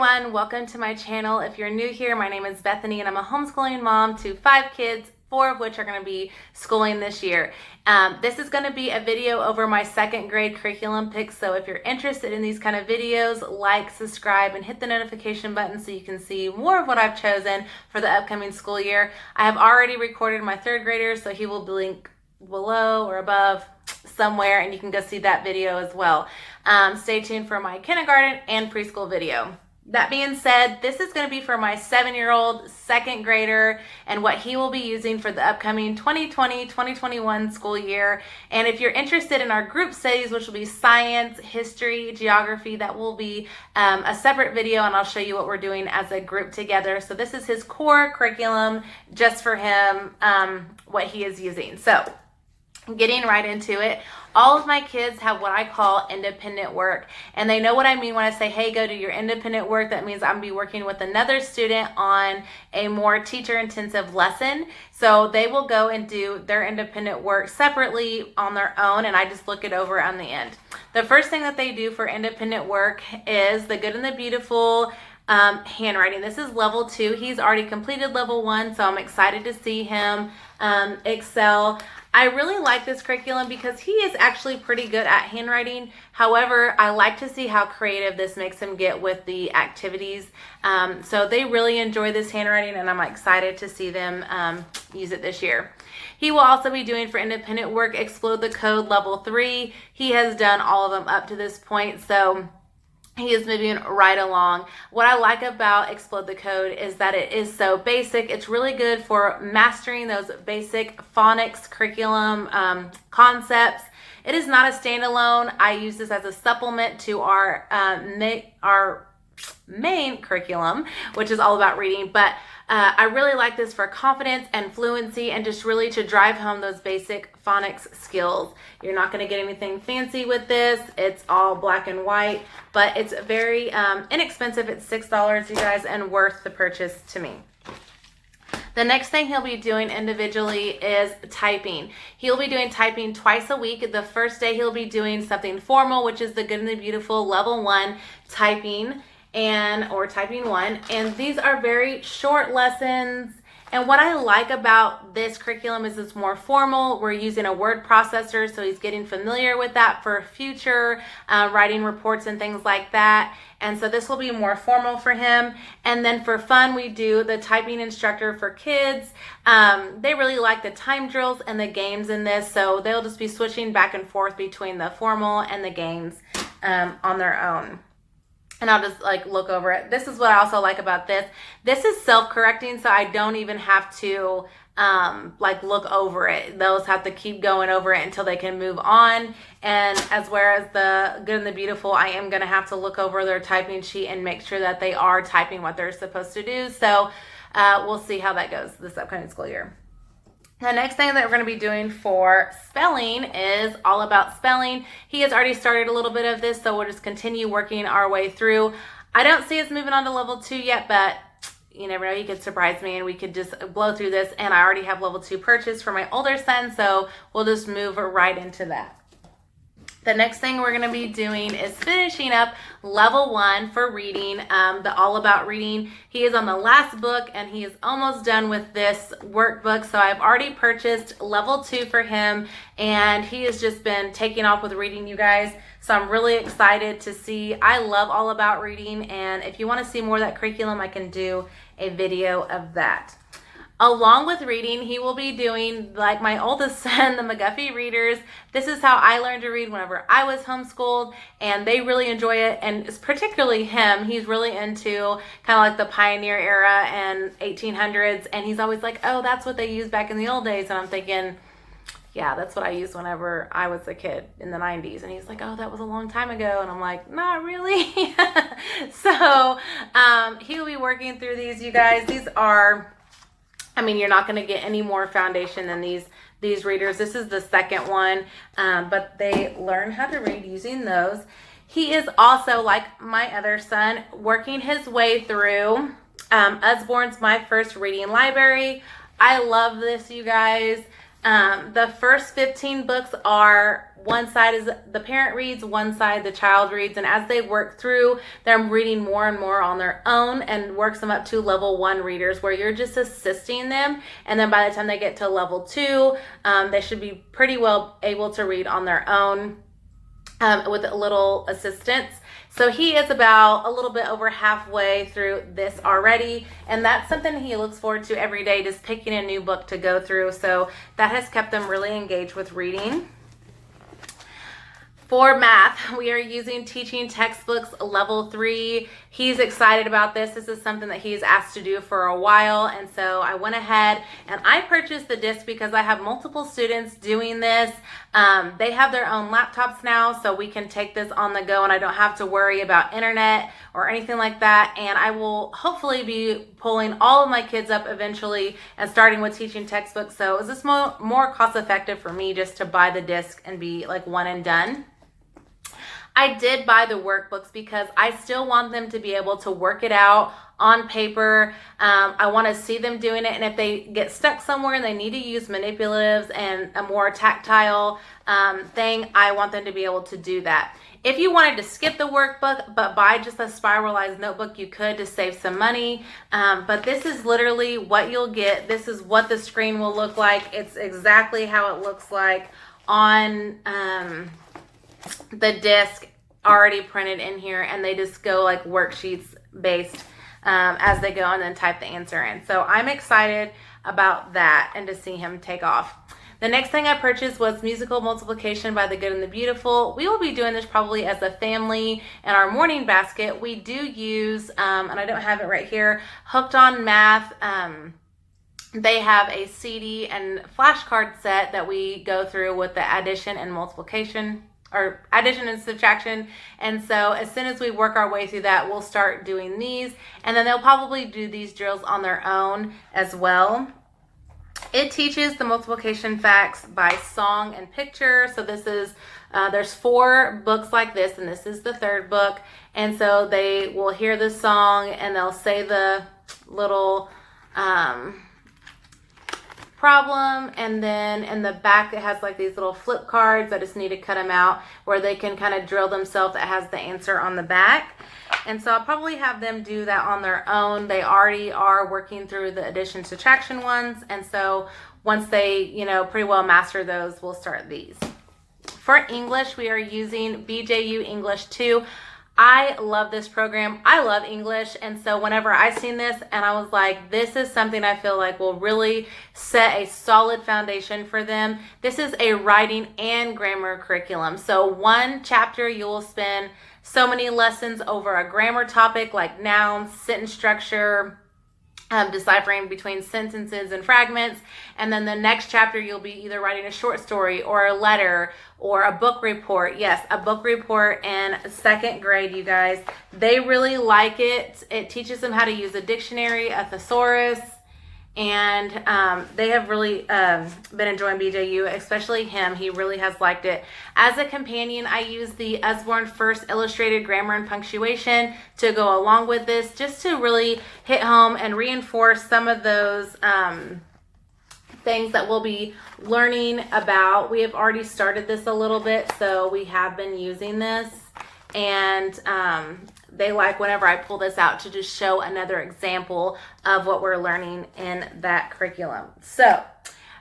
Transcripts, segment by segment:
everyone, welcome to my channel. If you're new here, my name is Bethany and I'm a homeschooling mom to 5 kids, 4 of which are going to be schooling this year. This is going to be a video over my 2nd grade curriculum picks, so if you're interested in these kind of videos, like, subscribe, and hit the notification button so you can see more of what I've chosen for the upcoming school year. I have already recorded my 3rd grader, so he will link below or above somewhere and you can go see that video as well. Stay tuned for my kindergarten and preschool video. That being said, this is going to be for my 7-year-old 2nd grader and what he will be using for the upcoming 2020-2021 school year. And if you're interested in our group studies, which will be science, history, geography, that will be a separate video, and I'll show you what we're doing as a group together. So this is his core curriculum just for him, what he is using. So getting right into it, all of my kids have what I call independent work, and they know what I mean when I say, hey, go do your independent work. That means I'm going to be working with another student on a more teacher-intensive lesson. So they will go and do their independent work separately on their own, and I just look it over on the end. The first thing that they do for independent work is the Good and the Beautiful handwriting. This is level 2. He's already completed level 1, so I'm excited to see him excel. I really like this curriculum because he is actually pretty good at handwriting. However, I like to see how creative this makes him get with the activities. So they really enjoy this handwriting, and I'm excited to see them use it this year. He will also be doing for independent work Explode the Code level 3. He has done all of them up to this point, so he is moving right along. What I like about Explode the Code is that it is so basic. It's really good for mastering those basic phonics curriculum concepts. It is not a standalone. I use this as a supplement to our main curriculum, which is all about reading, but I really like this for confidence and fluency and just really to drive home those basic phonics skills. You're not going to get anything fancy with this. It's all black and white, but it's very inexpensive. It's $6, you guys, and worth the purchase to me. The next thing he'll be doing individually is typing. He'll be doing typing twice a week. The first day he'll be doing something formal, which is the Good and the Beautiful level 1 typing or typing 1, and these are very short lessons. And what I like about this curriculum is it's more formal. We're using a word processor, so he's getting familiar with that for future writing reports and things like that. And so this will be more formal for him. And then for fun, we do the typing instructor for kids. They really like the time drills and the games in this, so they'll just be switching back and forth between the formal and the games on their own. And I'll just look over it. This is what I also like about this. This is self-correcting, so I don't even have to look over it. Those have to keep going over it until they can move on. And whereas the Good and the Beautiful, I am going to have to look over their typing sheet and make sure that they are typing what they're supposed to do. So we'll see how that goes this upcoming school year. The next thing that we're going to be doing for spelling is all about spelling. He has already started a little bit of this, so we'll just continue working our way through. I don't see us moving on to level 2 yet, but you never know. You could surprise me and we could just blow through this. And I already have level 2 purchased for my older son, so we'll just move right into that. The next thing we're going to be doing is finishing up level 1 for reading, the All About Reading. He is on the last book and he is almost done with this workbook. So I've already purchased level 2 for him, and he has just been taking off with reading, you guys. So I'm really excited to see. I love All About Reading, and if you want to see more of that curriculum, I can do a video of that. Along with reading, he will be doing, like my oldest son, the McGuffey Readers. This is how I learned to read whenever I was homeschooled, and they really enjoy it, and it's particularly him. He's really into kind of like the pioneer era and 1800s, and he's always like, oh, that's what they used back in the old days. And I'm thinking, yeah, that's what I used whenever I was a kid in the 90s. And he's like, oh, that was a long time ago. And I'm like, not really. So he will be working through these, you guys. These are, you're not going to get any more foundation than these readers. This is the second one, but they learn how to read using those. He is also, like my other son, working his way through Usborne's My First Reading Library. I love this, you guys. The first 15 books are one side is the parent reads, one side the child reads, and as they work through, they're reading more and more on their own and works them up to level 1 readers where you're just assisting them, and then by the time they get to level 2, they should be pretty well able to read on their own with a little assistance. So he is about a little bit over halfway through this already, and that's something he looks forward to every day, just picking a new book to go through. So that has kept them really engaged with reading. For math, we are using Teaching Textbooks Level 3. He's excited about this. This is something that he's asked to do for a while, and so I went ahead and I purchased the disc because I have multiple students doing this. They have their own laptops now, so we can take this on the go and I don't have to worry about internet or anything like that. And I will hopefully be pulling all of my kids up eventually and starting with Teaching Textbooks. So is this more cost effective for me just to buy the disc and be like one and done? I did buy the workbooks because I still want them to be able to work it out on paper. I want to see them doing it, and if they get stuck somewhere and they need to use manipulatives and a more tactile thing, I want them to be able to do that. If you wanted to skip the workbook but buy just a spiralized notebook, you could to save some money. But this is literally what you'll get. This is what the screen will look like. It's exactly how it looks like on the disc already printed in here, and they just go like worksheets based as they go and then type the answer in. So I'm excited about that and to see him take off. The next thing I purchased was Musical Multiplication by the Good and the Beautiful. We will be doing this probably as a family in our morning basket. We do use, and I don't have it right here, Hooked on Math. They have a CD and flashcard set that we go through with the addition and multiplication, or addition and subtraction. And so as soon as we work our way through that, we'll start doing these, and then they'll probably do these drills on their own as well. It teaches the multiplication facts by song and picture. So this is, there's 4 books like this, and this is the 3rd book. And so they will hear the song and they'll say the little problem, and then in the back it has like these little flip cards. I just need to cut them out where they can kind of drill themselves. It has the answer on the back, and so I'll probably have them do that on their own. They already are working through the addition subtraction ones, and so once they pretty well master those, we'll start these. For English, we are using BJU English 2. I love this program. I love English, and so whenever I seen this and I was like, this is something I feel like will really set a solid foundation for them. This is a writing and grammar curriculum. So one chapter you will spend so many lessons over a grammar topic like nouns, sentence structure, deciphering between sentences and fragments, and then the next chapter you'll be either writing a short story or a letter or a book report. Yes, a book report in 2nd grade, you guys. They really like it. It teaches them how to use a dictionary, a thesaurus, and they have really been enjoying BJU, especially him. He really has liked it. As a companion, I use the Usborne First Illustrated Grammar and Punctuation to go along with this, just to really hit home and reinforce some of those things that we'll be learning about. We have already started this a little bit, so we have been using this, and they like whenever I pull this out to just show another example of what we're learning in that curriculum. So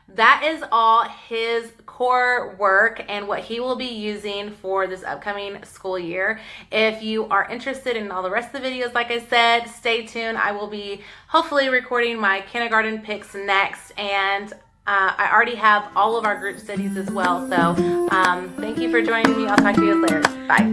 that is all his core work and what he will be using for this upcoming school year. If you are interested in all the rest of the videos, like I said, stay tuned. I will be hopefully recording my kindergarten picks next, and I already have all of our group studies as well. So thank you for joining me. I'll talk to you guys later. Bye.